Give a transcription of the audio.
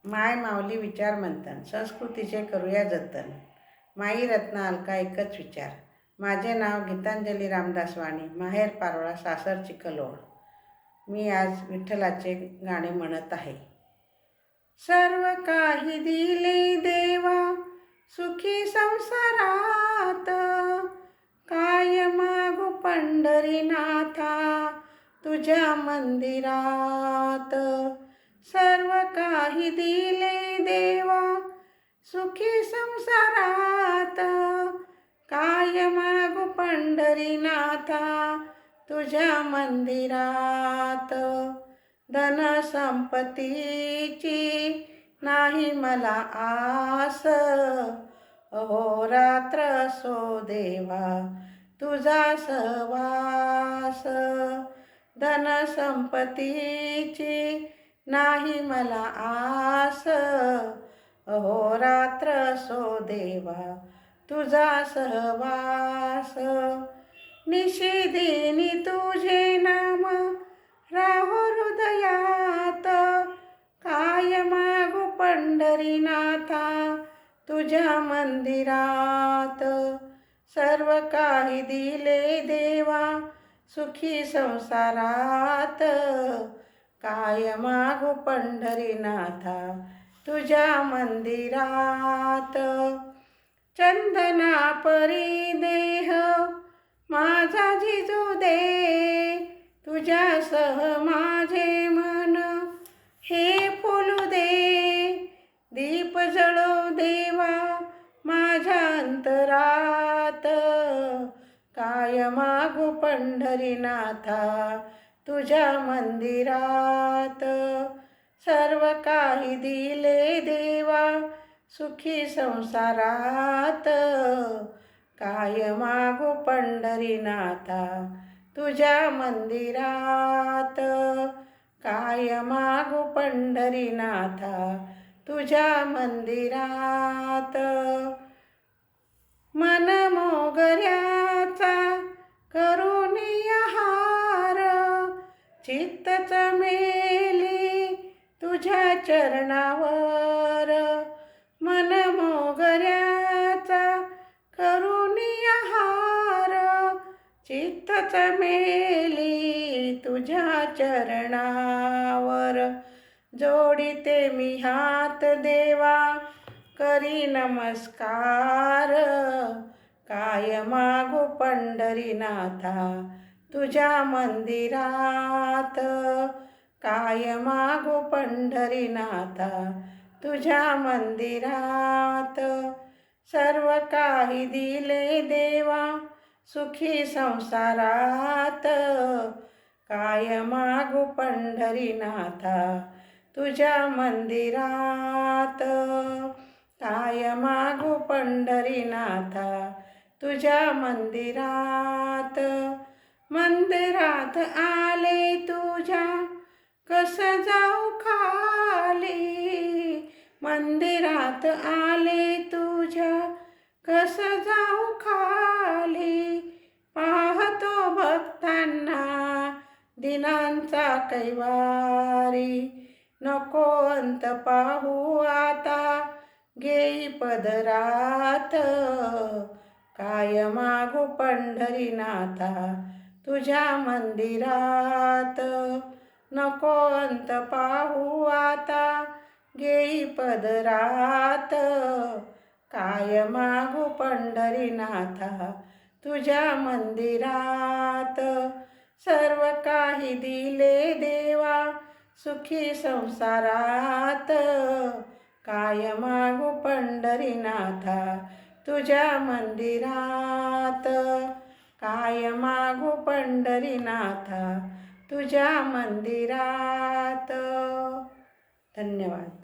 माय माऊली विचार मंथन, संस्कृतीचे करूया जतन. माई रत्ना अलका एकच विचार. माझे नाव गीतांजली रामदास वाणी, माहेर पारोळा, सासर चिखलोड. मी आज विठ्ठलाचे गाणे म्हणत आहे. सर्व काही दिले देवा सुखी संसारात, काय मागू पंढरीनाथा तुझ्या मंदिरात. सर्व काही दिले देवा सुखी संसारात, काय मागू पंढरीनाथा तुझ्या मंदिरात. धन संपत्तीची नाही मला आस, अहोरात्र असो देवा तुझा सहवास. धन संपत्तीची नाही मला आस, अहोरात्र असो देवा तुझा सहवास. निशिदिनी तुझे नाम राहो हृदयात, काय मागू पंढरीनाथा तुझ्या मंदिरात. सर्व काही दिले देवा सुखी संसारात, काय मागू पंढरीनाथा तुझ्या मंदिरात. चंदना परी देह माझा झिजू दे, तुझ्यासह माझे मन हे फुलू दे. दीप जळो देवा माझ्या अंतरात, काय मागू पंढरीनाथा तुझ्या मंदिरात. सर्व काही दिले देवा सुखी संसारात, काय मागू पंढरीनाथा तुझ्या मंदिरात. काय मागू पंढरीनाथा तुझ्या मंदिरात. मन मोगऱ्याचा करून हार, चित्त चमेली तुझ्या चरणावर. मन मोगऱ्याचा करून हार, चित्त चमेली तुझ्या चरणावर. जोडिते मी हात देवा करी नमस्कार, काय मागू पंढरीनाथा तुझ्या मंदिरात. काय मागू पंढरीनाथा तुझ्या मंदिरात. सर्व काही दिले देवा सुखी संसारात, काय मागू पंढरीनाथा तुझ्या मंदिरात. काय मागू पंढरीनाथा तुझ्या मंदिरात. मंदिरात आले तुझ्या कसं जाऊ खाली, मंदिरात आले तुझ्या कसं जाऊ खाली. पाहतो भक्तांना दिनांचा कैवारी, नको अंत पाहू आता घेई पदरात. काय मागू पंढरीनाथा तुझ्या मंदिरात, नको अंत पाहू आता घेई पदरात. काय मागू पंढरीनाथा तुझ्या मंदिरात. सर्व काही दिले देवा सुखी संसारात, काय मागू पंढरीनाथा तुझ्या मंदिरात. काय मागू पंढरीनाथा तुझ्या मंदिरात. धन्यवाद.